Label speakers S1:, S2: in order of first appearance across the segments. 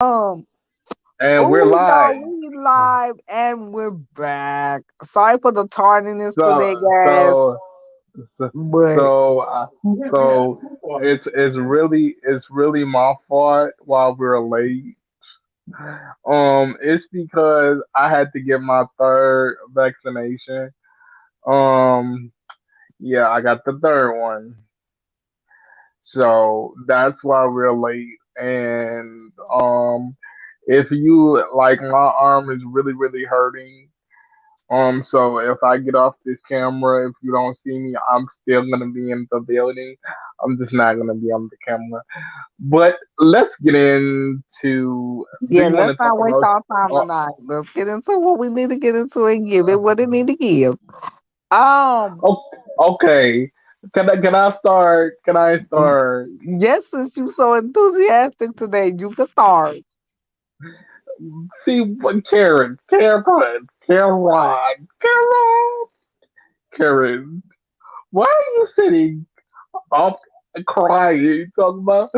S1: Um,
S2: And we're
S1: oh, y'all,
S2: live.
S1: we live and we're back. Sorry for the tardiness today,
S2: So
S1: guys,
S2: so so
S1: but
S2: so, it's really my fault while we're late. It's because I had to get my third vaccination. Um, yeah, I got the third one, so that's why we're late. And if you like, my arm is really hurting. So if I get off this camera, if you don't see me, I'm still gonna be in the building. I'm just not gonna be on the camera. But let's get into. Do
S1: yeah,
S2: you want
S1: let's
S2: to talk
S1: not waste
S2: about?
S1: our time
S2: Oh,
S1: tonight. Let's get into what we need to get into and give it what it need to give. Um,
S2: oh, okay. Can I start? Can I start?
S1: yes, since you so enthusiastic today, you can start.
S2: See what Karen. Why are you sitting up crying, talking about,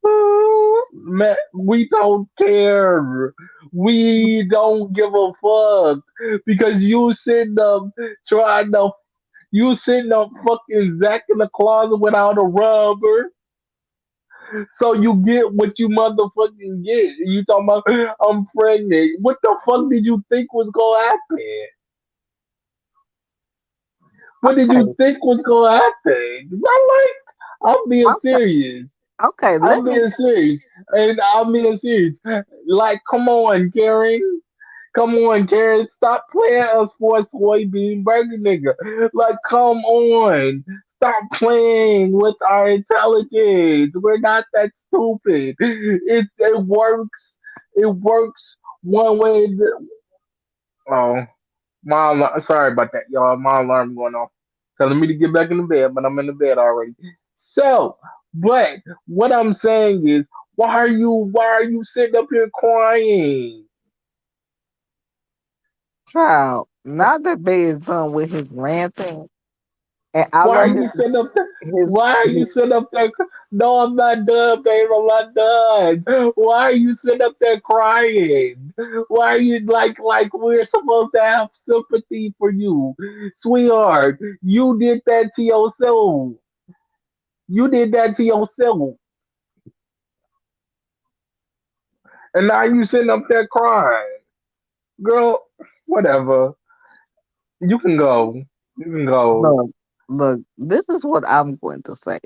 S2: "Oh, man, we don't care. We don't give a fuck because you sitting up fucking Zach in the closet without a rubber. So you get what you motherfucking get. You talking about I'm pregnant. What the fuck did you think was gonna happen? What did you
S1: Okay,
S2: think was gonna happen? I'm being
S1: okay,
S2: serious.
S1: okay.
S2: I'm
S1: Let me.
S2: being serious. And I'm being serious. Like, come on, Karen. Come on, Karen. Stop playing us for a soybean burger nigga. Like, come on. Stop playing with our intelligence. We're not that stupid. It works. It works one way. Oh, sorry about that, y'all. My alarm going off, telling me to get back in the bed, but I'm in the bed already. So, but what I'm saying is, why are you sitting up here crying?
S1: Child, now that Bay is done with his ranting, and I
S2: Why are
S1: let
S2: you sitting up there?
S1: his,
S2: Why are you
S1: his
S2: sitting up there? No, I'm not done, babe. I'm not done. Why are you sitting up there crying? Why are you like we're supposed to have sympathy for you, sweetheart? You did that to yourself. You did that to yourself, and now you sitting up there crying, girl. Whatever. You can go. You can go.
S1: look, look, this is what I'm going to say.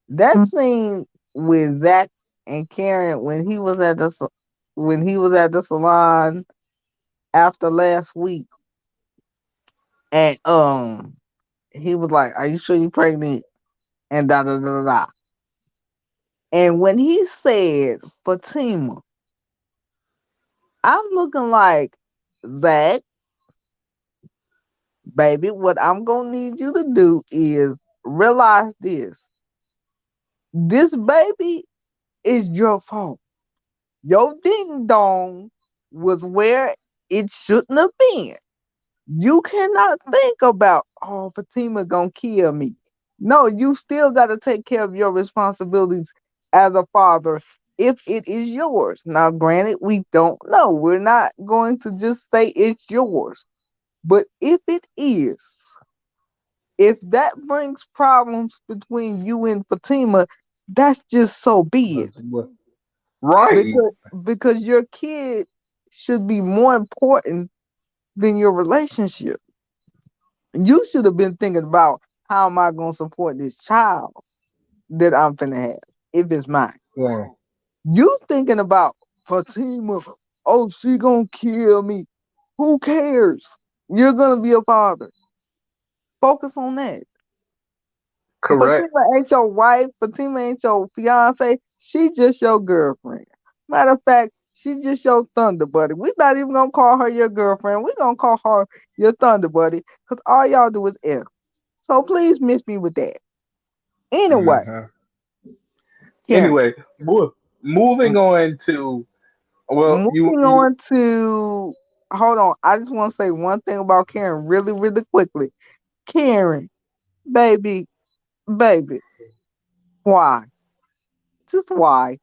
S1: That scene with Zach and Karen when he was at the salon after last week, and he was like, "Are you sure you're pregnant?" And da da da da. Da. And when he said Fatima, I'm looking like Zach, baby. What I'm gonna need you to do is realize this: this baby is your fault. Your ding dong was where it shouldn't have been. You cannot think about, oh, Fatima gonna kill me. No, you still got to take care of your responsibilities as a father if it is yours. Now, granted, we don't know. We're not going to just say it's yours. But if it is, if that brings problems between you and Fatima, that's just so be it.
S2: Right.
S1: Because your kid should be more important than your relationship. You should have been thinking about how am I gonna support this child that I'm finna have if it's mine.
S2: Yeah.
S1: You thinking about Fatima, oh she gonna kill me. Who cares? You're gonna be a father. Focus on that.
S2: Correct.
S1: Fatima ain't your wife. Fatima ain't your fiance. She just your girlfriend. Matter of fact, she just your thunder buddy. We not even gonna call her your girlfriend. We gonna call her your thunder buddy because all y'all do is F. So please miss me with that. Anyway,
S2: Uh-huh.
S1: Karen,
S2: Anyway, moving
S1: m-
S2: on to, well,
S1: moving on to hold on. I just want to say one thing about Karen really, really quickly. Karen, baby, baby, why? Just why?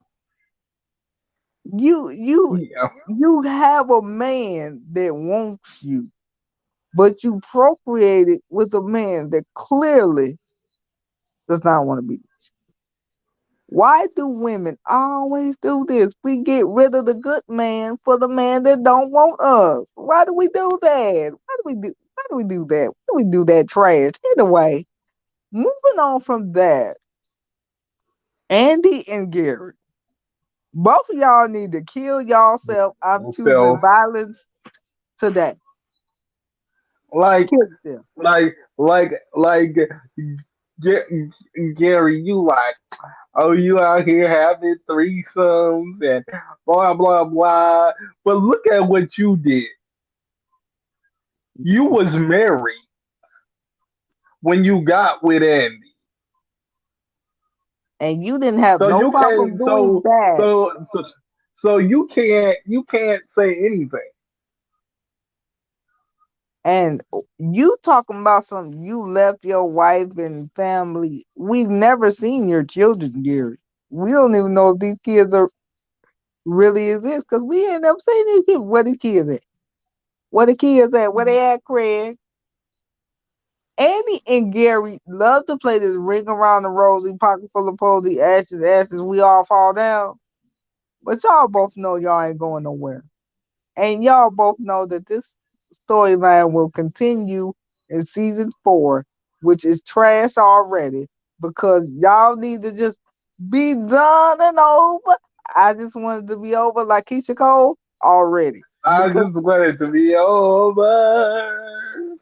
S1: You you
S2: Yeah.
S1: you have a man that wants you, but you procreated with a man that clearly does not want to be. Why do women always do this? We get rid of the good man for the man that don't want us. Why do we do that? Why do we do that? Why do we do that trash? Anyway, moving on from that, Andy and Gary. Both of y'all need to kill yourself. I'm choosing
S2: So
S1: violence today.
S2: like
S1: Kill them.
S2: like Gary, you like, oh, you out here having threesomes and blah blah blah. But look at what you did. You was married when you got with Andy.
S1: And you didn't have
S2: So
S1: no
S2: you
S1: problem
S2: can't
S1: doing that.
S2: so you can't say anything.
S1: And you talking about something you left your wife and family. We've never seen your children, Gary. We don't even know if these kids are really exist because we ain't never seen these people. Where the kids at? Where the kids at? Where they at, Craig? Andy and Gary love to play this ring around the rosy, pocket full of posy, ashes, ashes, we all fall down. But y'all both know y'all ain't going nowhere. And y'all both know that this storyline will continue in season 4, which is trash already, because y'all need to just be done and over. I just wanted to be over like Keisha Cole already.
S2: I
S1: Because
S2: just want it to be over.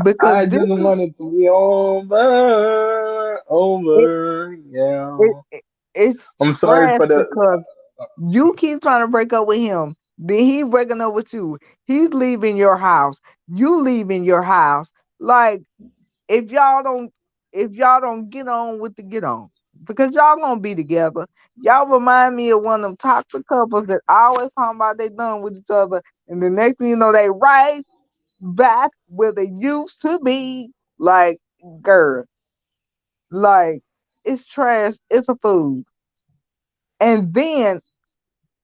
S1: because
S2: I
S1: this
S2: just want it to be over,
S1: it,
S2: over.
S1: it,
S2: Yeah.
S1: it it's
S2: I'm sorry
S1: trash
S2: for the.
S1: because you keep trying to break up with him. Then he breaking up with you. He's leaving your house. You leaving your house. Like if y'all don't if y'all don't get on with the get on, because y'all gonna be together. Y'all remind me of one of them toxic couples that always talking about they done with each other, and the next thing you know they right back where they used to be. Like, girl, like it's trash. It's a food. And then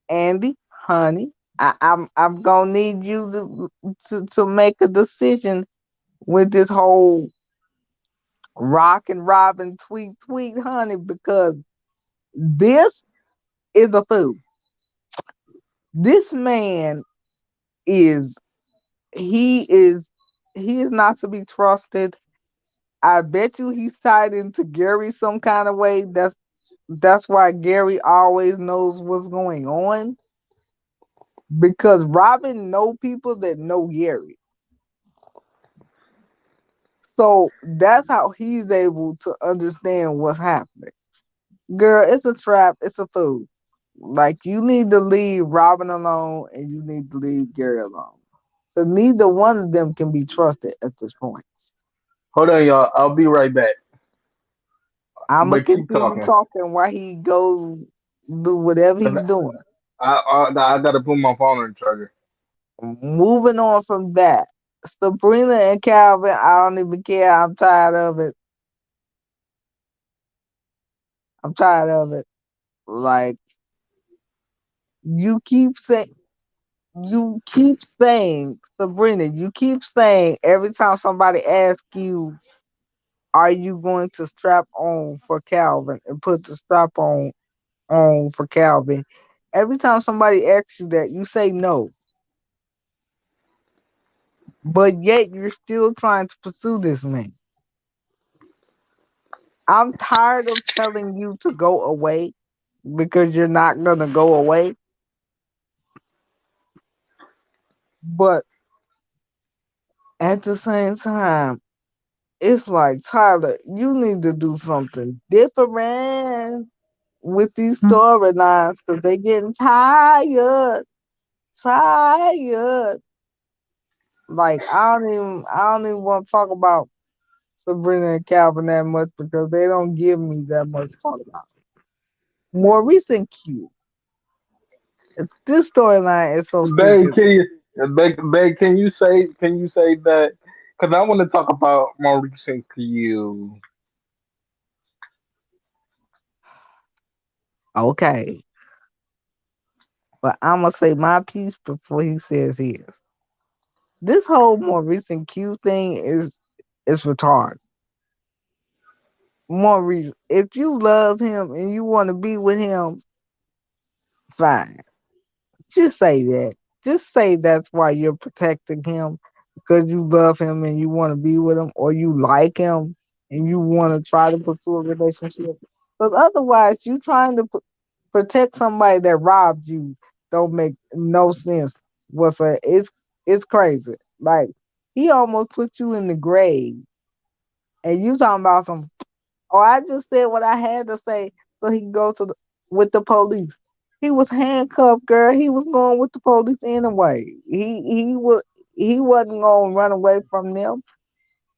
S1: Andy, honey, I'm gonna need you to make a decision with this whole rock and robin tweet tweet, honey, because this is a fool. This man is he is he is not to be trusted. I bet you he's tied into Gary some kind of way. That's why Gary always knows what's going on, because Robin know people that know Gary. So that's how he's able to understand what's happening. Girl, it's a trap. It's a fool. Like you need to leave Robin alone, and you need to leave Gary alone. But neither one of them can be trusted at this point.
S2: Hold on, y'all. I'll be right back.
S1: I'ma
S2: But keep
S1: continue
S2: talking.
S1: talking while he goes do whatever
S2: 'Cause
S1: he's doing.
S2: I gotta put my phone on the charger.
S1: Moving on from that, Sabrina and Calvin, I don't even care. I'm tired of it. I'm tired of it. Like you keep saying. You keep saying, Sabrina, you keep saying every time somebody asks you, are you going to strap on for Calvin and put the strap on for Calvin? Every time somebody asks you that, you say no. But yet you're still trying to pursue this man. I'm tired of telling you to go away because you're not gonna go away. But at the same time, it's like Tyler, you need to do something different with these storylines because they getting tired. Like I don't even want to talk about Sabrina and Calvin that much because they don't give me that much to talk about. Maurice and Q. This storyline is so
S2: Babe,
S1: stupid.
S2: babe, can you say that? Because I want to talk about Maurice and you.
S1: Okay, But I'ma say my piece before he says his. This whole more recent Q thing is retarded. More reason. If you love him and you want to be with him, fine. Just say that. Just say that's why you're protecting him because you love him and you want to be with him, or you like him and you want to try to pursue a relationship. Because otherwise, you trying to protect somebody that robbed you don't make no sense. It's crazy. Like he almost put you in the grave, and you talking about some. Oh, I just said what I had to say so he can go with the police. He was handcuffed, girl. He was going with the police anyway. He wasn't gonna run away from them.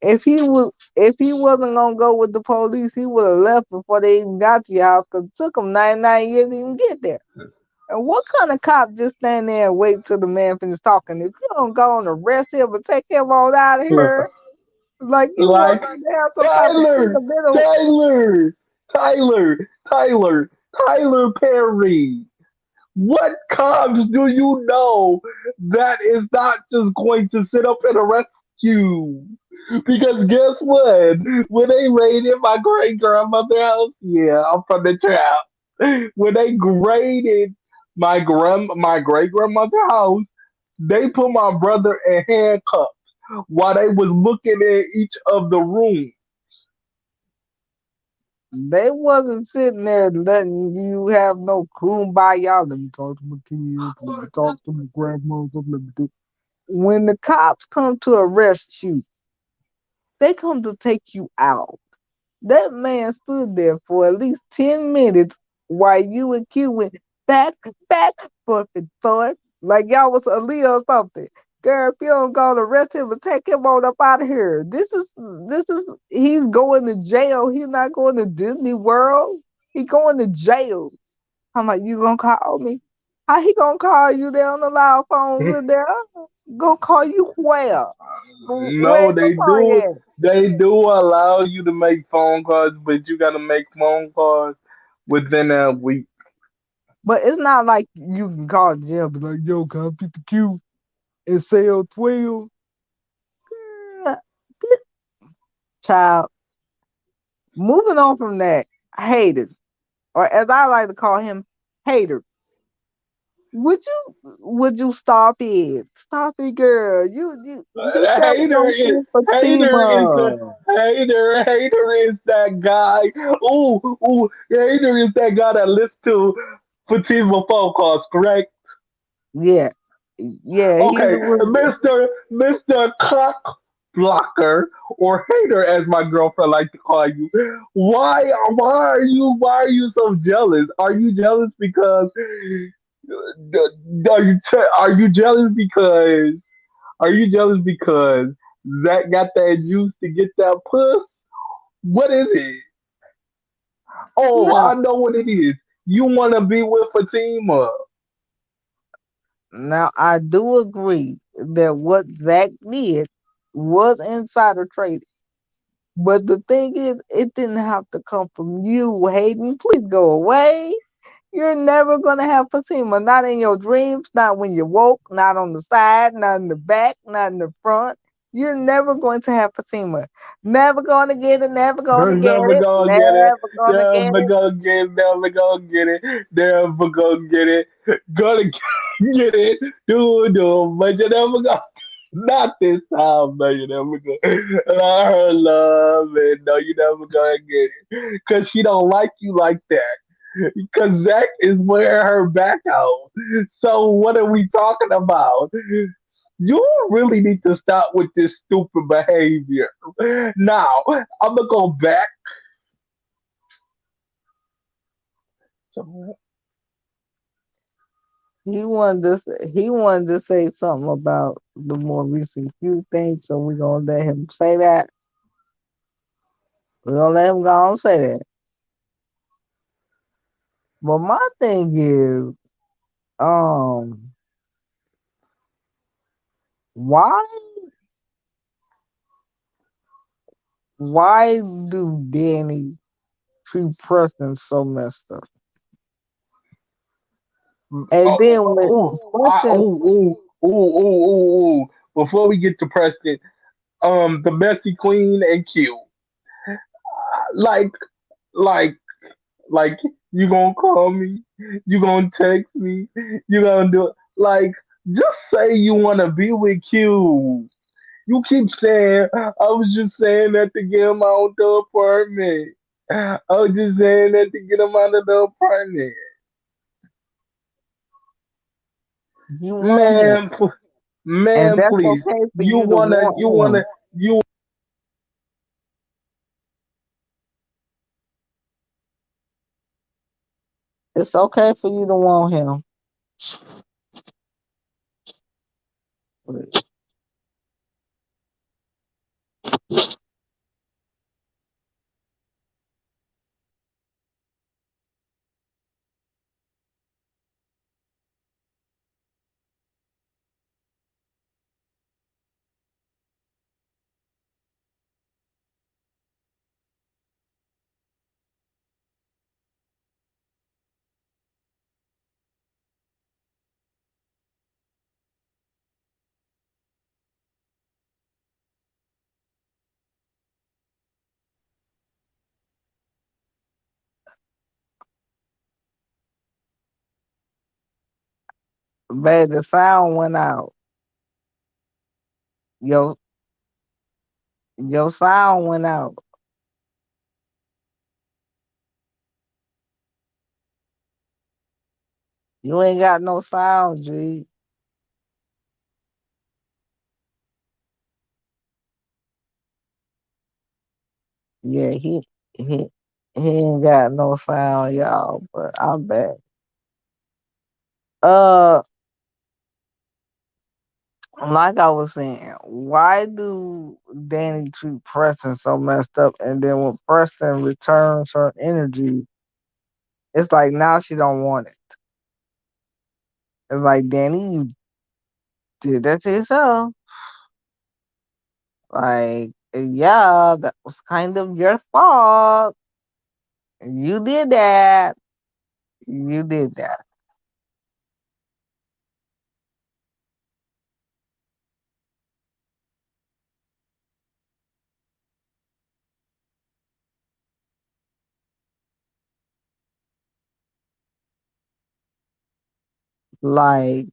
S1: If he wasn't gonna go with the police, he would have left before they even got to your house. Cause it took him 99 years to even get there. And what kind of cop just stand there and wait till the man finishes talking? If you don't go and arrest him and take him on out of here, like you want
S2: Like
S1: him to have some type of
S2: Tyler,
S1: sentimental.
S2: Tyler, Tyler, Tyler, Tyler Perry. What cops do you know that is not just going to sit up and arrest you? Because guess what? When they raided my great grandmother's house, yeah, I'm from the trap. When they raided my great grandmother's house, they put my brother in handcuffs while they was looking at each of the rooms.
S1: They wasn't sitting there letting you have no kumbaya. Let me talk to my kids. Let me talk to my grandmother. Let me do. When the cops come to arrest you, they come to take you out. That man stood there for at least 10 minutes while you and Q went back, back, forth, and forth, like y'all was Aaliyah or something. Girl, if you don't go to arrest him and take him on up out of here. He's going to jail. He's not going to Disney World. He going to jail. How about you gonna call me? How he gonna call you? They don't allow phones in there. Gonna call you where? Where
S2: No,
S1: your phone at?
S2: they do allow you to make phone calls, but you gotta make phone calls within a week.
S1: But it's not like you can call Jim and be like, yo, can I pick the Q and sell 12? This child, moving on from that, hater, or as I like to call him, hater. Would you stop it? Stop it, girl. You never
S2: Hater
S1: gonna
S2: is
S1: see
S2: hater is the
S1: Fatima.
S2: hater is that guy. Ooh, hater is that guy that listens to Fatima phone calls, correct?
S1: Yeah. Yeah, he's
S2: Okay,
S1: a
S2: Mr. Cock Blocker or hater, as my girlfriend like to call you. Why are you so jealous? Are you jealous because are you jealous because Zach got that juice to get that puss? What is it? Oh, I
S1: now.
S2: know what it is. You want to be with Fatima.
S1: Now I do agree that what Zach did was insider trading. But the thing is, it didn't have to come from you, Hayden. Please go away. You're never gonna have Fatima. Not in your dreams, not when you woke, not on the side, not in the back, not in the front. You're never going to have Fatima. Never gonna get it, never gonna get
S2: Never
S1: it,
S2: gonna get it.
S1: never gonna get
S2: Never
S1: it.
S2: gonna get it. Never gonna get it. Never gonna get it. Gonna get it. Do. But you never gonna. Not this time, no, you never gonna. And I heard love, and no, you never gonna get it. Cause she don't like you like that. Cause Zach is wearing her back out. So what are we talking about? You really need to stop with this stupid behavior. Now, I'm gonna go back.
S1: He wanted to say something about the more recent Q thing, so we're gonna let him say that. We're gonna let him go and say that. But my thing is, um, why why do Danny treat Preston so messed up? And
S2: Oh,
S1: then when
S2: oh,
S1: Preston,
S2: Before we get to Preston, the messy queen and Q, like, like, like, you gonna call me, you gonna text me, you gonna do it. Like, just say you wanna be with Q. You keep saying, I was just saying that to get him out the apartment. I was just saying that to get him out of the apartment.
S1: you want him,
S2: Man,
S1: and
S2: man,
S1: that's
S2: please.
S1: okay for
S2: You
S1: you to
S2: wanna,
S1: want
S2: you wanna,
S1: him.
S2: you.
S1: It's okay for you to want him. Babe, the sound went out. Your your sound went out. You ain't got no sound, G. Yeah, he he ain't got no sound, y'all. But I'm back. Uh, like I was saying, why do Danny treat Preston so messed up? And then when Preston returns her energy, it's like now she don't want it. It's like Danny, you did that to yourself. Like, yeah, that was kind of your fault. You did that. You did that. Like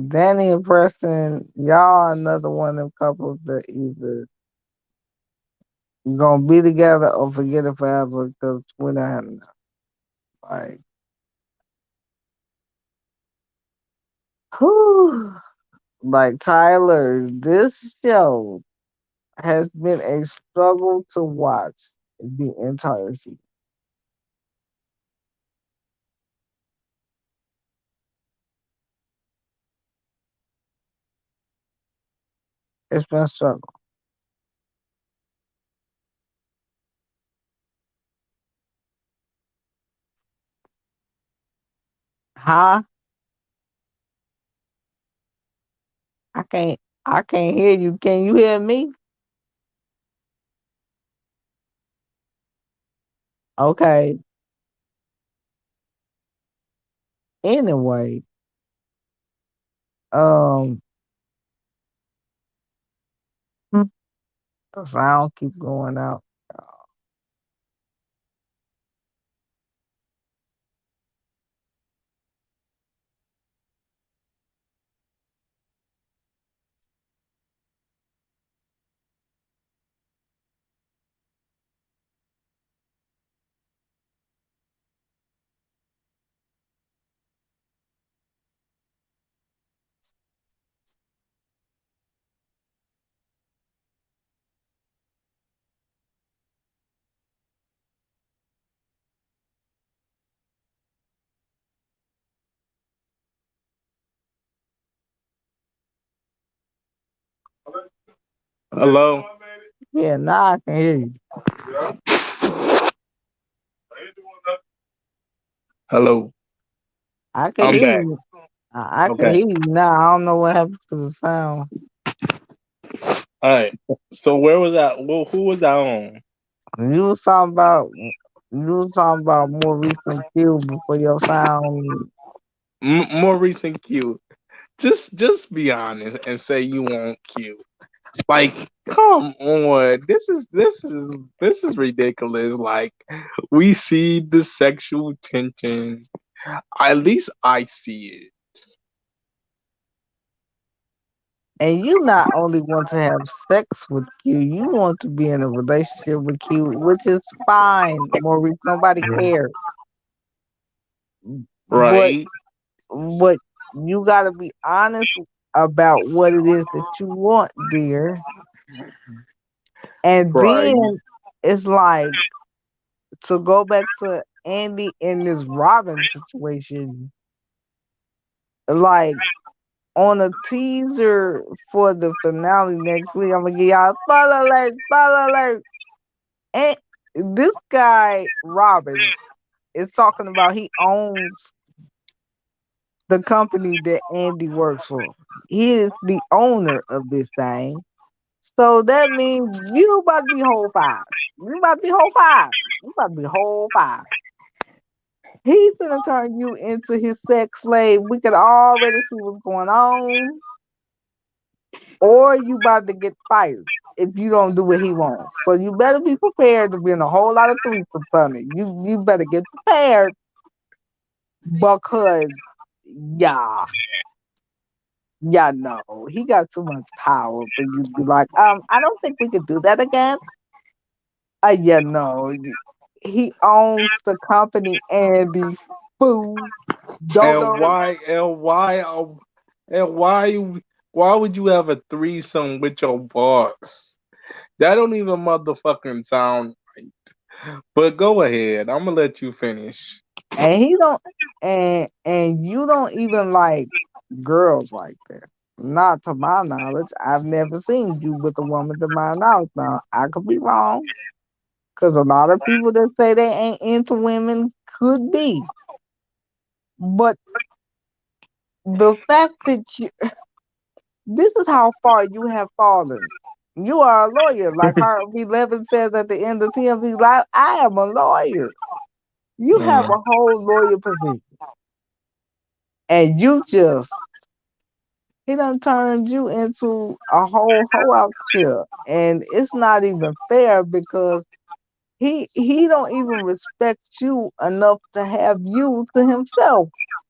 S1: Danny and Preston, y'all another one of them couples that either gonna be together or forget it forever because we're not having enough. Like, whew. Like Tyler, this show has been a struggle to watch the entire season. It's been a struggle. Huh? I can't I can't hear you. Can you hear me? Okay. Anyway, um the sound keep going out.
S2: Hello.
S1: Yeah, now I can hear you.
S2: Hello.
S1: I can
S2: I'm
S1: hear
S2: back.
S1: you. I can
S2: Okay.
S1: hear you now. I don't know what happened to the sound.
S2: All right. So where was that? Well, who was that on?
S1: You was talking about more recent kills before your sound.
S2: More recent Q. Just be honest and say you want Q. Like, come on. This is ridiculous. Like, we see the sexual tension. At least I see it.
S1: And you not only want to have sex with Q, you want to be in a relationship with Q, which is fine, Maurice. Nobody cares. But
S2: Right?
S1: but you gotta be honest about what it is that you want, dear. And
S2: Right.
S1: then it's like, to go back to Andy in this Robin situation, like on a teaser for the finale next week, I'm gonna give y'all spoiler alert, spoiler alert. And this guy, Robin, is talking about he owns the company that Andy works for. He is the owner of this thing. So that means you about to be whole five. You about to be whole five. You about to be whole five. He's gonna turn you into his sex slave. We can already see what's going on. Or you about to get fired if you don't do what he wants. So you better be prepared to be in a whole lot of threesomes, honey. You better get prepared because yeah, yeah, no, he got too much power for you to be like, I don't think we could do that again. Yeah, no, he owns the company, Andy. Fool,
S2: And
S1: dodo.
S2: why and why would you have a threesome with your boss? That don't even motherfucking sound. But go ahead. I'm gonna let you finish.
S1: And he don't, and you don't even like girls like that. Not to my knowledge. I've never seen you with a woman to my knowledge. Now I could be wrong, because a lot of people that say they ain't into women could be. But the fact that this is how far you have fallen. You are a lawyer, like Harvey Levin says at the end of TMZ Live. I am a lawyer. You have
S2: Mm.
S1: a whole lawyer position, and you just he done turned you into a whole hoe out here, and it's not even fair because he don't even respect you enough to have you to himself.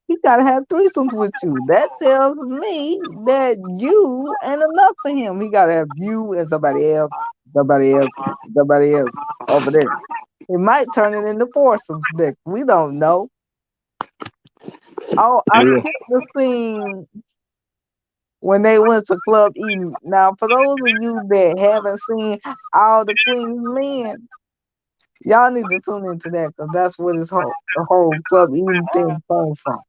S1: He gotta have threesomes with you. That tells me that you ain't enough for him. He gotta have you and somebody else, somebody else over there. He might turn it into foursomes next. We don't know. Oh, I
S2: Yeah.
S1: skipped the scene when they went to Club Eden. Now, for those of you that haven't seen all the Queen's Men, y'all need to tune into that because that's where this whole the whole Club Eden thing came from.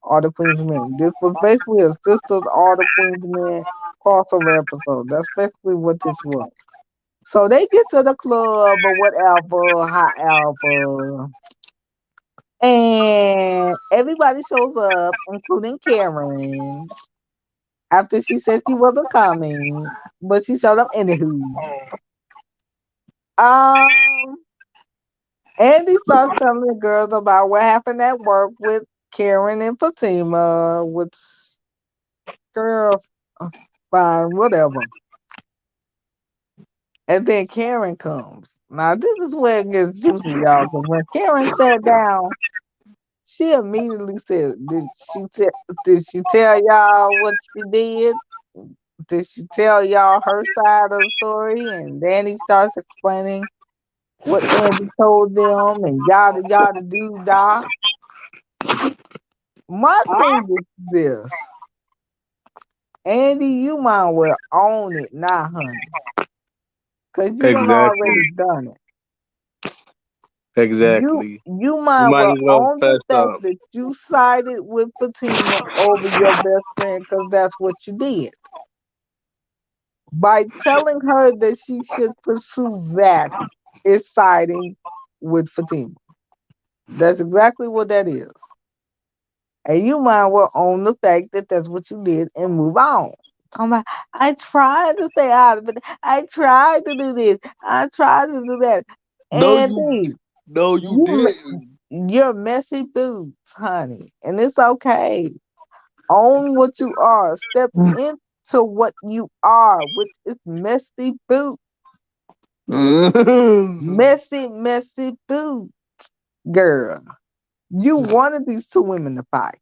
S1: All the Queen's Men. This was basically a sisters All the Queen's Men crossover episode. That's basically what this was. So they get to the club or whatever, however, and everybody shows up, including Karen. After she said she wasn't coming, but she showed up anywho. Um, Andy starts telling the girls about what happened at work with Karen and Fatima, with girl, fine, whatever. And then Karen comes. Now this is where it gets juicy, y'all. Because when Karen sat down, she immediately said, Did she tell y'all what she did? Did she tell y'all her side of the story?" And Danny starts explaining what Andy told them and yada yada do da. My thing is this, Andy, you might well own it now, honey, cause you done
S2: Exactly.
S1: already done it.
S2: Exactly.
S1: You
S2: You
S1: might
S2: might as
S1: well
S2: well
S1: own the
S2: fess
S1: fact
S2: up.
S1: that you sided with Fatima over your best friend, cause that's what you did by telling her that she should pursue Zach. Is siding with Fatima. That's exactly what that is. And you might well own the fact that that's what you did and move on. Talking about, I tried to stay out of it. I tried to do this. I tried to do that.
S2: No,
S1: And
S2: you no, you
S1: you
S2: didn't.
S1: You're messy boots, honey, and it's okay. Own what you are. Step into what you are, which is messy boots. Messy, messy boots, girl. You wanted these two women to fight.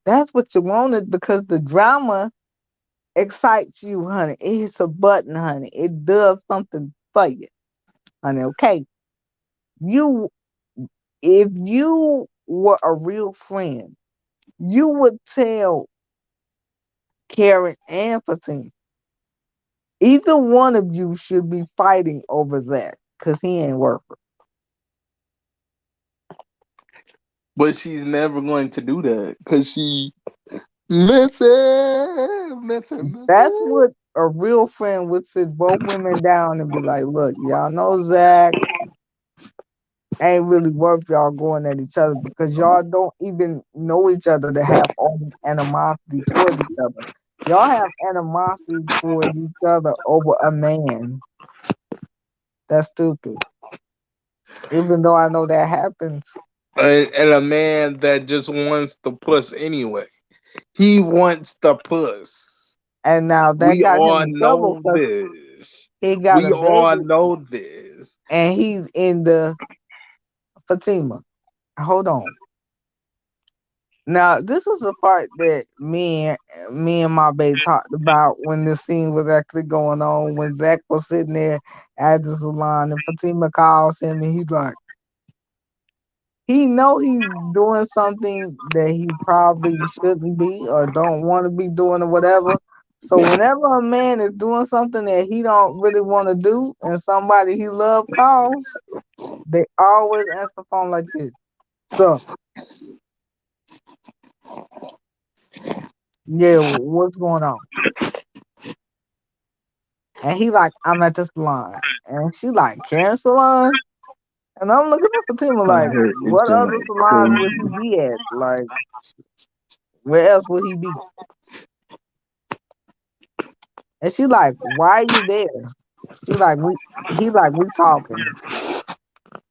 S1: That's what you wanted because the drama excites you, honey. It hits a button, honey. It does something for you, honey. Okay. You, if you were a real friend, you would tell Karen and Fatima. Either one of you should be fighting over Zach because he ain't worth it.
S2: But she's never going to do that because she missing, missing,
S1: That's
S2: missing.
S1: what a real friend would sit both women down and be like, look, y'all know Zach ain't really worth y'all going at each other because y'all don't even know each other to have all this animosity towards each other. Y'all have animosity towards each other over a man. That's stupid. Even though I know that happens.
S2: And a man that just wants the puss anyway. He wants the puss.
S1: And now that
S2: We
S1: got him
S2: all
S1: in trouble
S2: know
S1: because
S2: this.
S1: he got
S2: We
S1: a
S2: all
S1: baby
S2: know this.
S1: and he's in the Fatima. Hold on. Now this is the part that me and my babe talked about when this scene was actually going on. When Zach was sitting there at the salon and Fatima calls him and he's like, he know he's doing something that he probably shouldn't be or don't want to be doing or whatever. So whenever a man is doing something that he don't really want to do and somebody he love calls, they always answer the phone like this. So yeah, what's going on? And he like, I'm at the salon. And she like, Karen salon? And I'm looking at Fatima
S2: I
S1: like,
S2: heard
S1: what
S2: internet
S1: other salons would he
S2: crazy.
S1: be at? Like, where else would he be? And she like, why are you there? She like, he like, we talking.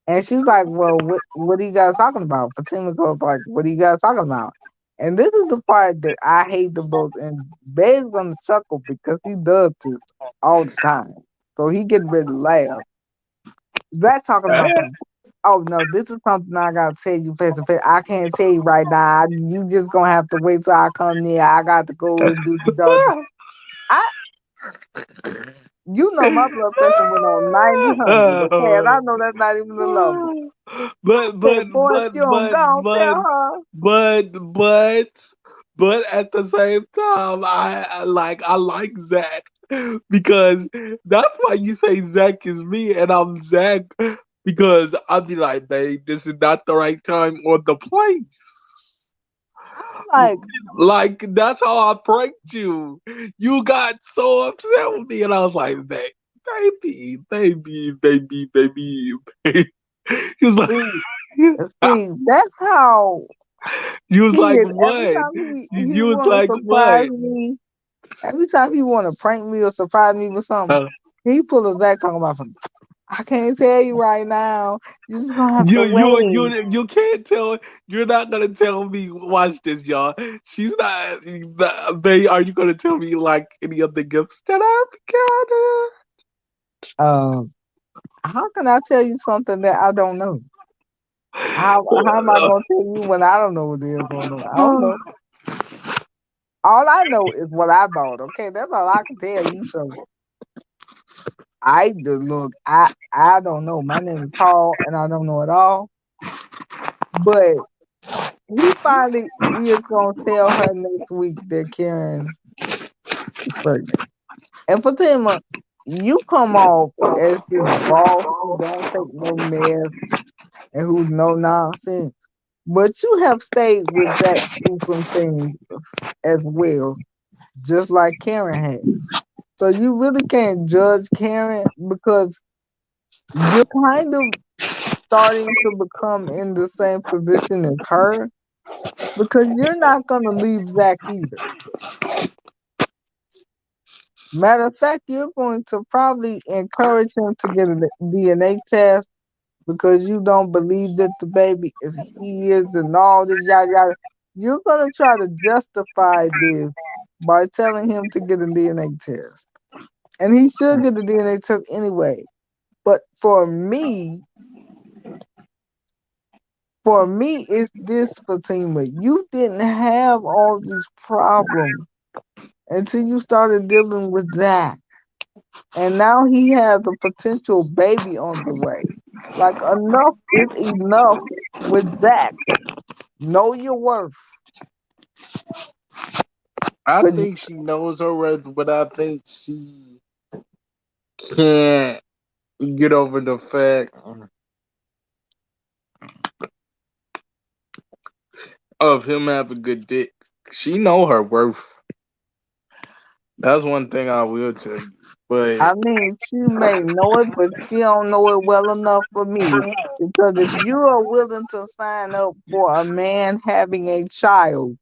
S1: And she's like, well, what are you guys talking about? Fatima goes like, what are you guys talking about? And this is the part that I hate the most. And Babe's gonna chuckle because he does this all the time. So he getting ready to laugh. Zach talking about some. Oh no, this is something I gotta tell you face to face. I can't tell you right now. You just gonna have to wait till I come near. I got to go and do the dog. I, you know, my blood pressure went on 90, 100. Okay, and I know that's not even the number.
S2: but
S1: Say,
S2: but
S1: boy, if
S2: but
S1: you don't
S2: but
S1: go,
S2: but
S1: tell her.
S2: but but but at the same time, I like Zach because that's why you say Zach is me and I'm Zach because I'll be like, babe, this is not the right time or the place.
S1: I'm like,
S2: Like that's how I pranked you. You got so upset with me, and I was like, baby. He was like,
S1: see, see, that's how
S2: you was
S1: he
S2: like,
S1: is. Every
S2: what?
S1: time he
S2: You was
S1: want
S2: like,
S1: to surprise
S2: what?
S1: me, every time he want to prank me or surprise me with something,
S2: Uh,
S1: he pull a Zach talking about something. I can't tell you right now. You just gonna have to wait.
S2: you can't tell. You're not gonna tell me. Watch this, y'all. She's not. Babe, are you gonna tell me like any of the gifts that I've got?
S1: Um, how can I tell you something that I don't know? How am I gonna tell you when I don't know what it is going on? I don't know. All I know is what I bought. Okay, that's all I can tell you. So I do look. I don't know. My name is Paul, and I don't know at all. But he finally is gonna tell her next week that Karen is pregnant. And Fatima, you come off as this boss who don't take no mess and who's no nonsense. But you have stayed with Zach through some things as well, just like Karen has. So you really can't judge Karen because you're kind of starting to become in the same position as her because you're not gonna leave Zach either. Matter of fact, you're going to probably encourage him to get a DNA test because you don't believe that the baby is his and all this yada yada. You're gonna try to justify this by telling him to get a DNA test. And he should get the DNA test anyway. But for me, it's this, Fatima. You didn't have all these problems until you started dealing with Zach. And now he has a potential baby on the way. Like, enough is enough with Zach. Know your worth.
S2: I
S1: 'Cause
S2: think she knows her worth, but I think she can't get over the fact of him having good dick. She know her worth. That's one thing I will tell you. But
S1: I mean, she may know it, but she don't know it well enough for me. Because if you are willing to sign up for a man having a child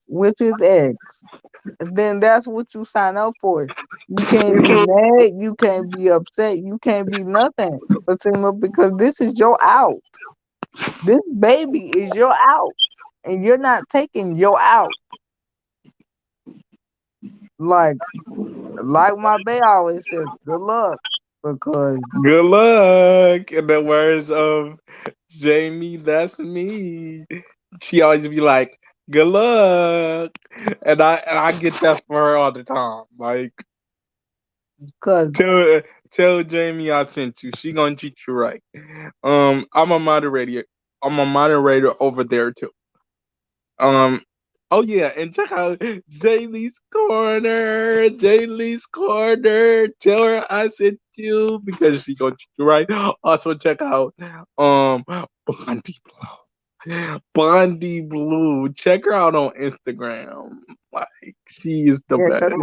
S1: with his ex, then that's what you sign up for. You can't be mad, you can't be upset, you can't be nothing, Fatima, because this is your out. This baby is your out, and you're not taking your out. Like, like my bae always says, good luck, because
S2: good luck. In the words of Jamie, that's me. She always be like, "Good luck," and I get that for her all the time. Like,
S1: cause
S2: tell Jamie I sent you. She gonna treat you right. I'm a moderator. I'm a moderator over there too. Um. Oh yeah, and check out Jaylee's Corner. Jaylee's Corner. Tell her I sent you because she gonna treat you right. Also check out Bondi Bondi Blue. Check her out on Instagram. Like she is the
S1: yeah, cause
S2: best.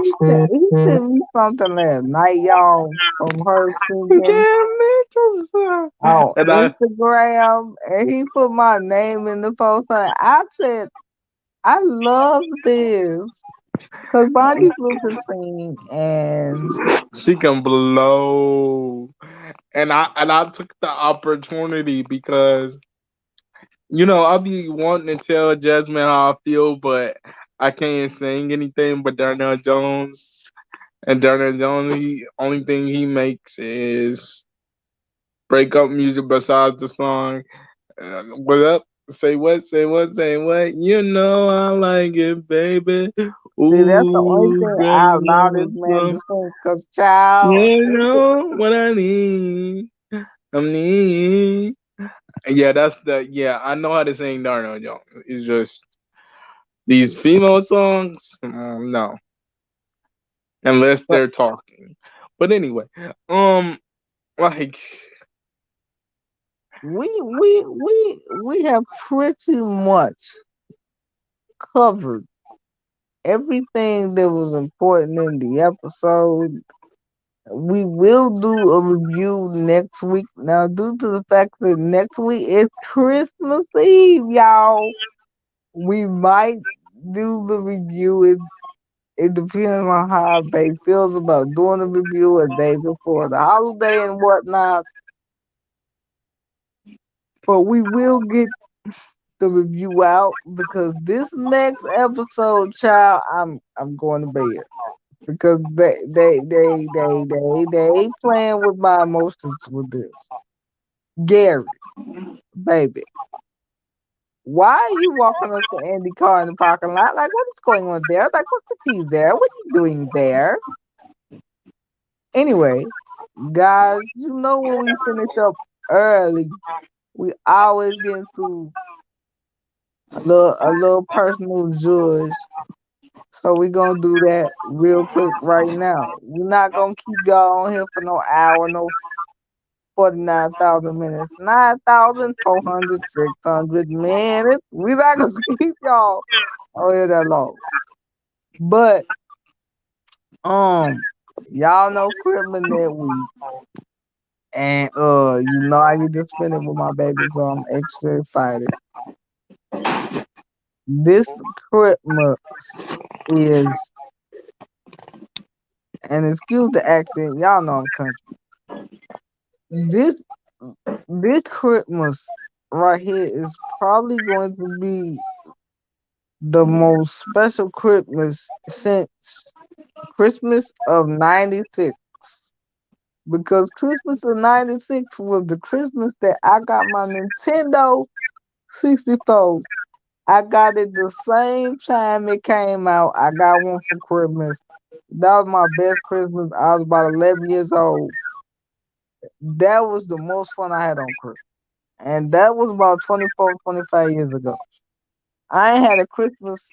S1: he sent me something last night, y'all, from her singing
S2: Yeah, me too.
S1: on
S2: And
S1: Instagram, and he put my name in the post. And I said, I love this, cause Bonnie Blue can sing, and
S2: she can blow. And I took the opportunity because I'll be wanting to tell Jasmine how I feel, but I can't sing anything but Darnell Jones. And Darnell Jones, only thing he makes is breakup music besides the song. What up? Say what? Say what? Say what? You know I like it, baby.
S1: see, that's the only
S2: Ooh,
S1: thing
S2: girl,
S1: I
S2: you
S1: allow
S2: know
S1: this
S2: what's
S1: man
S2: up.
S1: to sing. Cause child,
S2: You know what I need. I need. Yeah, I know how to sing Darnell Jones. It's just these female songs, no, unless
S1: but
S2: they're talking. But anyway, um, like
S1: we have pretty much covered everything that was important in the episode. We will do a review next week. Now, due to the fact that next week is Christmas Eve, y'all, we might do the review. It depends on how they feels about doing the review a day before the holiday and whatnot. But we will get the review out because this next episode, child, I'm going to bed because they playing with my emotions with this. Gary, baby, why are you walking us to Andy car in the parking lot? Like, what is going on there? Like, what's the keys there? What are you doing there? Anyway, guys, you know when we finish up early, we always get into a little personal judge. So we gonna do that real quick right now. We're not gonna keep y'all on here for no hour, no 49,000 minutes, 9,400, 600 minutes. We're not gonna keep y'all on here that long. But y'all know Christmas that week, and I get to spend it with my baby, so I'm extra excited. This Christmas is, and excuse the accent, y'all know I'm country. This this Christmas right here is probably going to be the most special Christmas since Christmas of '96. Because Christmas of '96 was the Christmas that I got my Nintendo 64. I got it the same time it came out. I got one for Christmas. That was my best Christmas. I was about 11 years old. That was the most fun I had on Christmas. And that was about 24, 25 years ago. I ain't had a Christmas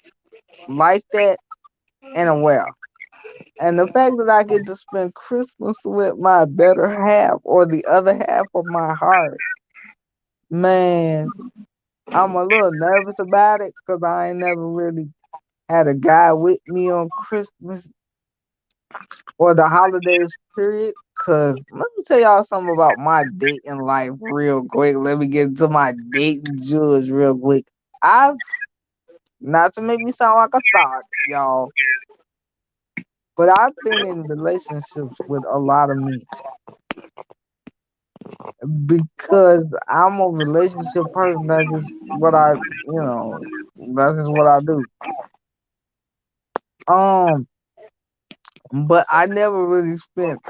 S1: like that in a while. And the fact that I get to spend Christmas with my better half or the other half of my heart, man, I'm a little nervous about it because I ain't never really had a guy with me on Christmas or the holidays period. Cause let me tell y'all something about my dating life real quick. Let me get into my dating judge real quick. I've not to make me sound like a thought, y'all, but I've been in relationships with a lot of men because I'm a relationship person. That's just what that's just what I do. Um, but I never really spent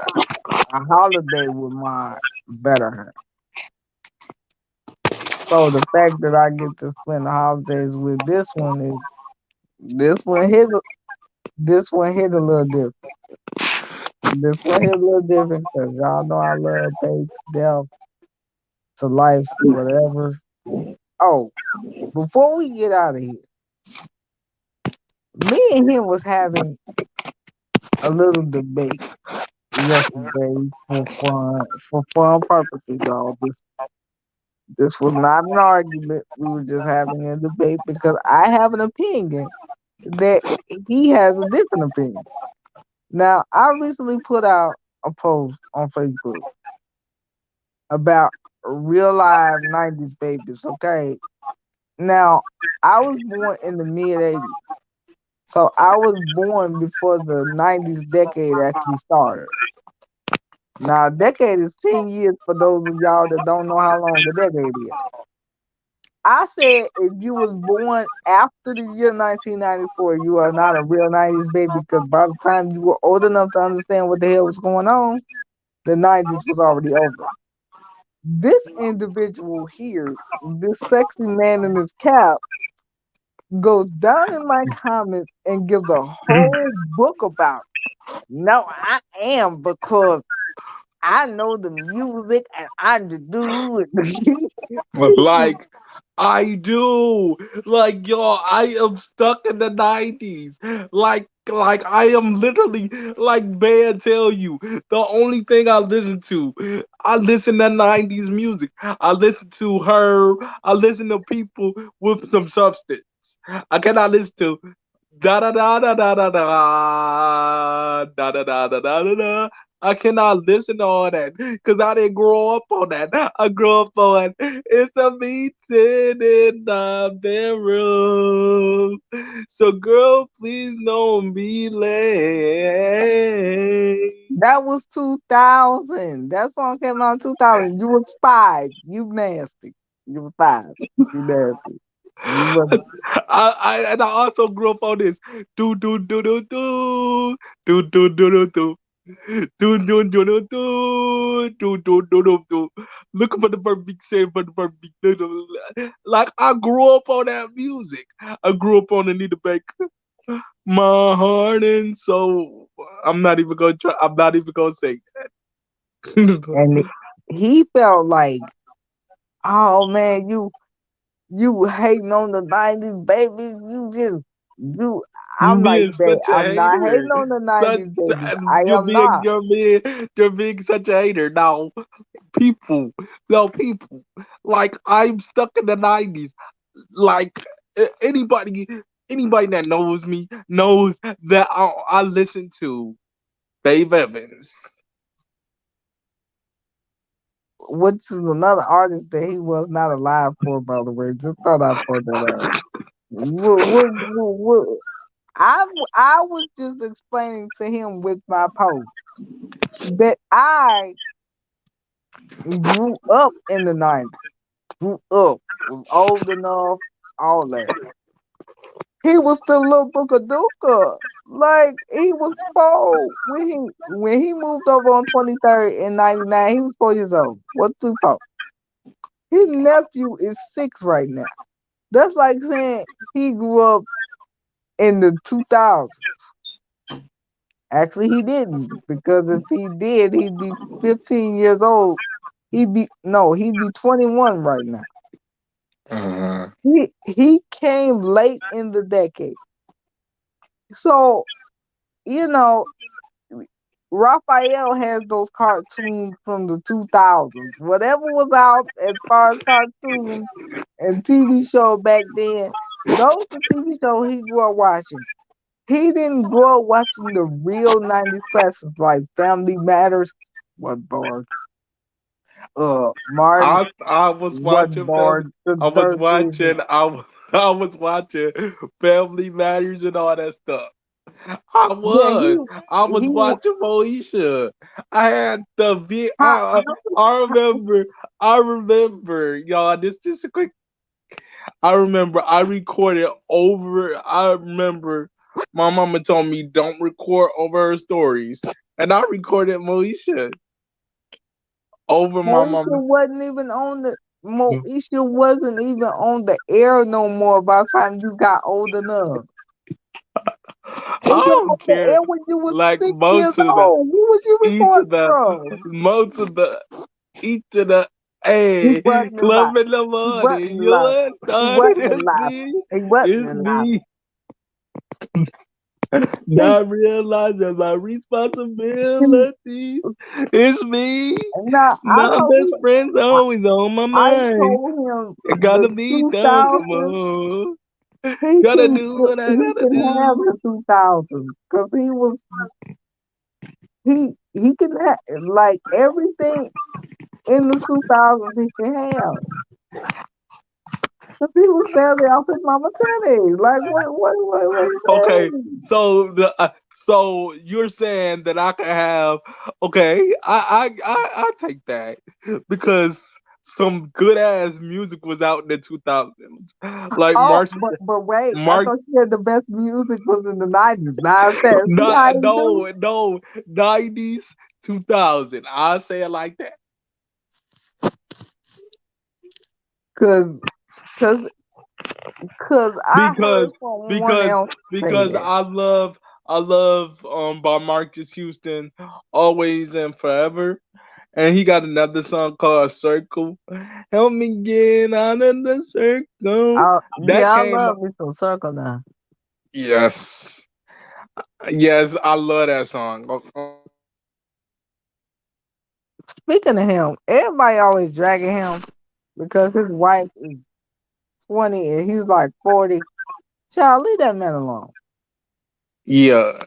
S1: a holiday with my better half. So the fact that I get to spend the holidays with this one hit this one hit a little different. This one hit a little different because y'all know I love Paige to death, to life, whatever. Oh, before we get out of here, me and him was having a little debate yesterday for fun purposes, y'all. This was not an argument. We were just having a debate because I have an opinion that he has a different opinion. Now, I recently put out a post on Facebook about real live 90s babies, okay? Now, I was born in the mid 80s. So I was born before the 90s decade actually started. Now, a decade is 10 years for those of y'all that don't know how long a decade is. I said if you was born after the year 1994, you are not a real 90s baby because by the time you were old enough to understand what the hell was going on, the 90s was already over. This individual here, this sexy man in his cap, goes down in my comments and gives a whole book about it. No, I am because I know the music and I do it.
S2: Like I do. Like yo, I am stuck in the 90s. Like I am literally like man tell you. The only thing I listen to 90s music. I listen to her. I listen to people with some substance. I cannot listen to da da da da da da da da da da da da da da. I cannot listen to all that because I didn't grow up on that. I grew up on it's a meeting in the bedroom. So, girl, please don't be late.
S1: That was 2000. That song came out in 2000. You was five. You nasty. You was five. You nasty. You was
S2: And I also grew up on this. Do do do do do do do do do do. Do do do do do do do do do do. Looking for the perfect save for the perfect. Like I grew up on that music. I grew up on Anita Baker. My heart and soul. I'm not even gonna try. I'm not even gonna say that.
S1: and he felt like, oh man, you hating on the 90s, baby. You
S2: You
S1: I'm like,
S2: being
S1: babe,
S2: such a
S1: I'm not hating
S2: hater.
S1: on the
S2: Such
S1: 90s babies. I am not.
S2: you're being such a hater. Now people, no people. Like I'm stuck in the 90s. Like anybody that knows me knows that I listen to Dave Evans.
S1: Which is another artist that he was not alive for, by the way. Just thought I'd point that out. What, I was just explaining to him with my post that I grew up in the 90s, grew up, was old enough, all that. He was still a little Booka Duka. Like he was 4 when he moved over on 23rd in '99. He was 4 years old. What you thought? His nephew is 6 right now. That's like saying he grew up in the 2000s. Actually, he didn't because if he did, he'd be 15 years old. He'd be 21 right now.
S2: Uh-huh.
S1: He came late in the decade. So, you know, Raphael has those cartoons from the 2000s. Whatever was out as far as cartoons and TV show back then, those the TV show he grew up watching. He didn't grow up watching the real 90s classics like Family Matters, what born, Martin,
S2: I was
S1: what
S2: watching family.
S1: born, the
S2: I was
S1: third season.
S2: watching. I was watching Family Matters and all that stuff. I
S1: Yeah,
S2: was. I was
S1: he,
S2: watching Moesha. I had the
S1: how,
S2: I remember. I remember, y'all. This just a quick. I remember. I recorded over. I remember. My mama told me don't record over her stories, and I recorded Moesha over my
S1: Moesha
S2: mama.
S1: wasn't even on the Moesha wasn't even on the air no more by the time you got old enough.
S2: I
S1: It went
S2: don't
S1: off the
S2: care.
S1: air when you was
S2: Like
S1: 6 years
S2: most of the
S1: old. Who was you
S2: each of
S1: recording
S2: the
S1: from?
S2: most of the each of the
S1: He
S2: hey
S1: wasn't alive.
S2: club in the
S1: He
S2: morning.
S1: wasn't
S2: You
S1: alive.
S2: what
S1: He
S2: thought it
S1: wasn't
S2: is
S1: alive.
S2: me?
S1: He wasn't
S2: It's
S1: alive.
S2: me.
S1: He,
S2: Not realizing my
S1: he,
S2: responsibilities. It's me.
S1: now I
S2: My
S1: told
S2: best
S1: him,
S2: friend's
S1: I,
S2: always on my
S1: I
S2: mind.
S1: told him
S2: It
S1: the
S2: gotta be done. Come
S1: 2000s.
S2: on.
S1: He
S2: Gotta
S1: can
S2: do what I
S1: he
S2: gotta
S1: can have
S2: do.
S1: the 2000s because he can have like everything in the 2000s he can have. Cause he was barely off his mama titty. Like what you
S2: Okay,
S1: saying?
S2: so you're saying that I can have okay, I take that because some good ass music was out in the 2000s. Like
S1: Oh,
S2: March
S1: but wait, I
S2: Mark
S1: thought you said the best music was in the 90s. Now I said, see how
S2: not
S1: you do?
S2: no 90s 2000. I say it like that
S1: Cause, cause, cause I heard
S2: because
S1: someone
S2: because
S1: else say
S2: because
S1: that.
S2: I love by Marcus Houston Always and Forever. And he got another song called Circle. Help me get out of the circle. That
S1: Yeah, I
S2: came
S1: love me some Circle now.
S2: yes. Yes, I love that song.
S1: Speaking of him, everybody always dragging him because his wife is 20 and he's like 40. Child, leave that man alone.
S2: Yeah.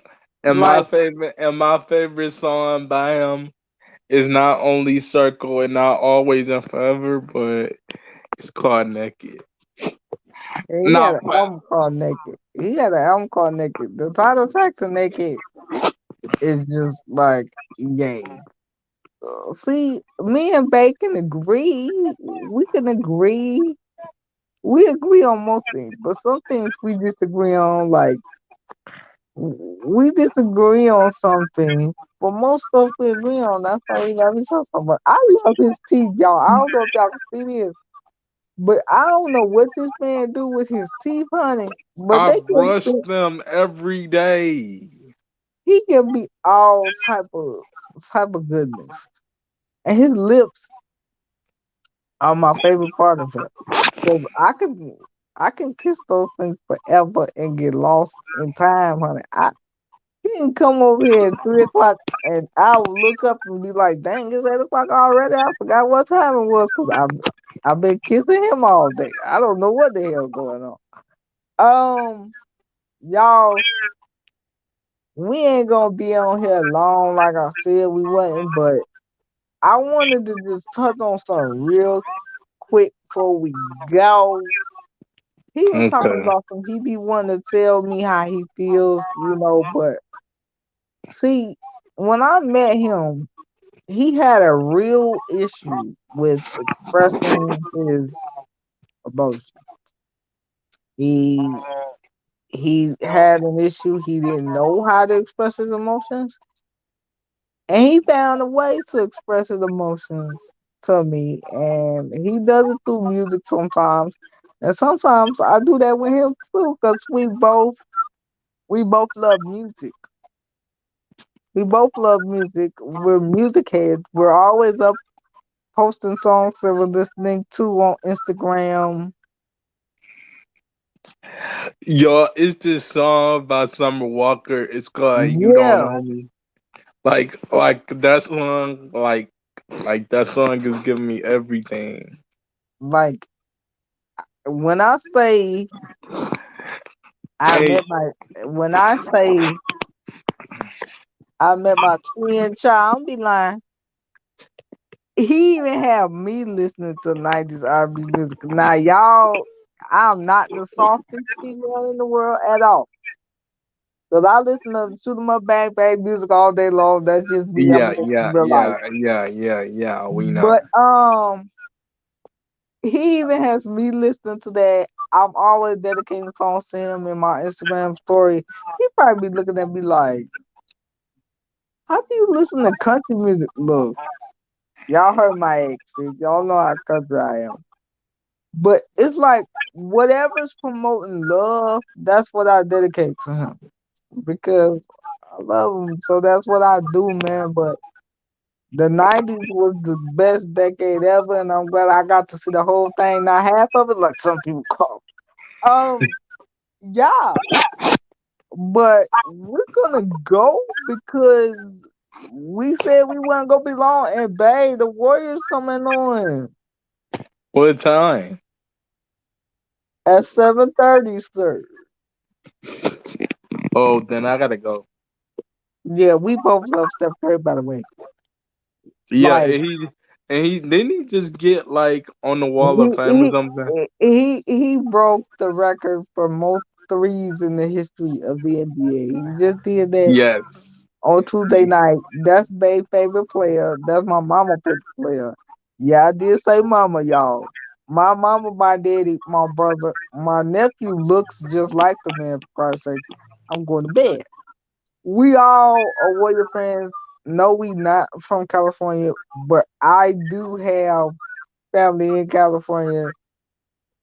S1: Like,
S2: And my favorite song by him is not only Circle and not Always and Forever, but it's called Naked.
S1: he had
S2: Now
S1: an album called Naked. He had an album called Naked. The title track to Naked is just like, yay. See, me and Bacon agree. We can agree. We agree on most things, but some things we disagree on. Like we disagree on something, but most stuff we agree on. That's why we love each other so much. I love his teeth, y'all. I don't know if y'all can see this, but I don't know what this man do with his teeth, honey. But
S2: I
S1: they can
S2: brush them every day.
S1: he can be all type of goodness, and his lips are my favorite part of him. Cause I can kiss those things forever and get lost in time, honey. He can come over here at 3 o'clock and I will look up and be like, dang, it's 8 o'clock already. I forgot what time it was because I've been kissing him all day. I don't know what the hell going on. Y'all, we ain't gonna be on here long like I said we wasn't, but I wanted to just touch on something real quick before we go. He was talking
S2: Okay.
S1: about some he be wanting to tell me how he feels, but see, when I met him, he had a real issue with expressing his emotions. He he had an issue. He didn't know how to express his emotions, and he found a way to express his emotions to me. And he does it through music sometimes, and sometimes I do that with him too, because we both love music. We both love music. We're music heads. We're always up posting songs that we're listening to on Instagram.
S2: Yo, it's this song by Summer Walker. It's called "You Don't
S1: Yeah,
S2: Know Me." Like that song, like that song is giving me everything.
S1: like when I say I
S2: Hey,
S1: met my when I say I met my twin child, I'm be lying. He even have me listening to 90s R&B music. Now, y'all, I'm not the softest female in the world at all. Cause I listen to shoot 'em up, bang bang music all day long. That's just me. I'm
S2: yeah,
S1: living
S2: yeah,
S1: real life.
S2: yeah, yeah, yeah, yeah. We know.
S1: But he even has me listening to that. I'm always dedicating songs to him in my Instagram story. He probably be looking at me like, "How do you listen to country music?" Look, y'all heard my ex. Y'all know how country I am. But it's like whatever's promoting love, that's what I dedicate to him because I love him. So that's what I do, man. But the 90s was the best decade ever, and I'm glad I got to see the whole thing, not half of it, like some people call. Yeah, but we're gonna go because we said we weren't gonna be long, and babe, the Warriors coming on
S2: What time?
S1: at 7:30, sir.
S2: Oh, then I gotta go.
S1: Yeah, we both love Steph Curry, by the way.
S2: Yeah,
S1: Like
S2: and he didn't he just get like on the wall of
S1: he
S2: fame or
S1: he
S2: something.
S1: he broke the record for most threes in the history of the NBA. He just did that
S2: Yes.
S1: on Tuesday night. That's Babe's favorite player. That's my mama favorite player. Yeah, I did say mama, y'all. My mama, my daddy, my brother, my nephew looks just like the man, for Christ's sake. I'm going to bed. We all are Warrior fans. No, we not from California, but I do have family in California.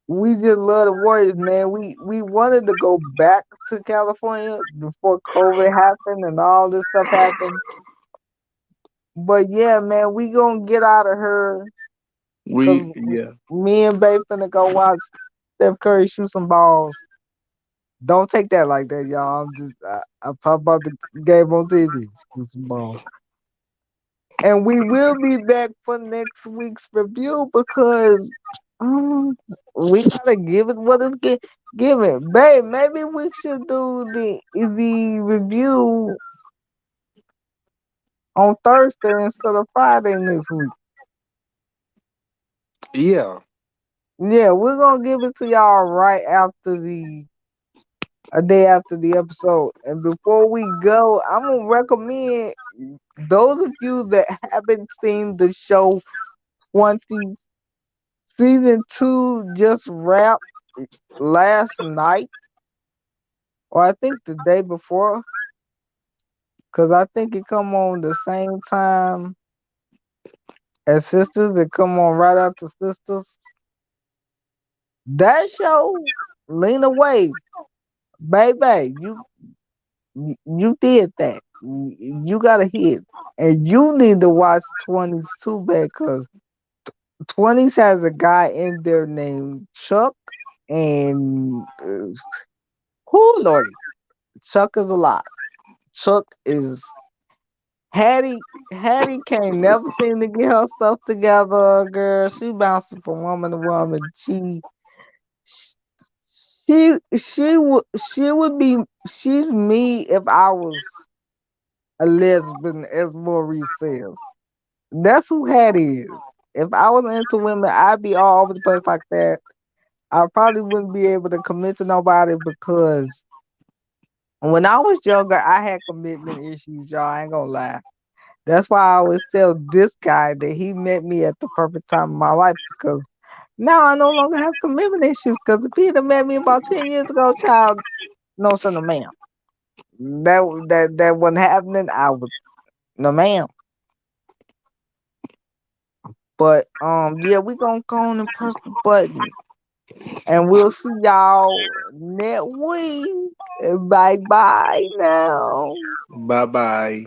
S1: We just love the Warriors, man. We wanted to go back to California before COVID happened and all this stuff happened. But yeah, man, we gonna get out of here because
S2: Yeah.
S1: me and Bae finna go watch Steph Curry shoot some balls. Don't take that like that, y'all. I pop about the game on TV. Shoot some balls. And we will be back for next week's review because um, we gotta give it what it's given. Babe, maybe we should do the review on Thursday instead of Friday next week.
S2: Yeah.
S1: Yeah, we're gonna give it to y'all right after the a day after the episode. And before we go, I'm gonna recommend those of you that haven't seen the show 20 season 2 just wrapped last night, or I think the day before, cause I think it come on the same time as Sisters. It come on right after Sisters. That show, Lena Waithe, baby, you did that. You got a hit, and you need to watch 20s too, bad, cause 20s has a guy in there named Chuck, and who lordy, Chuck is a lot. Chuck is Hattie can't never seem to get her stuff together, girl. She bouncing from woman to woman. She would be she's me if I was a lesbian, as Maurice says. That's who Hattie is. If I was into women, I'd be all over the place like that. I probably wouldn't be able to commit to nobody because when I was younger, I had commitment issues, y'all. I ain't gonna lie. That's why I always tell this guy that he met me at the perfect time of my life because now I no longer have commitment issues. Because if he'd have met me about 10 years ago, child, no, sir, no, ma'am. That wasn't happening. I was no, ma'am. But yeah, we gonna go on and press the button, and we'll see y'all next week. Bye bye now.
S2: Bye bye.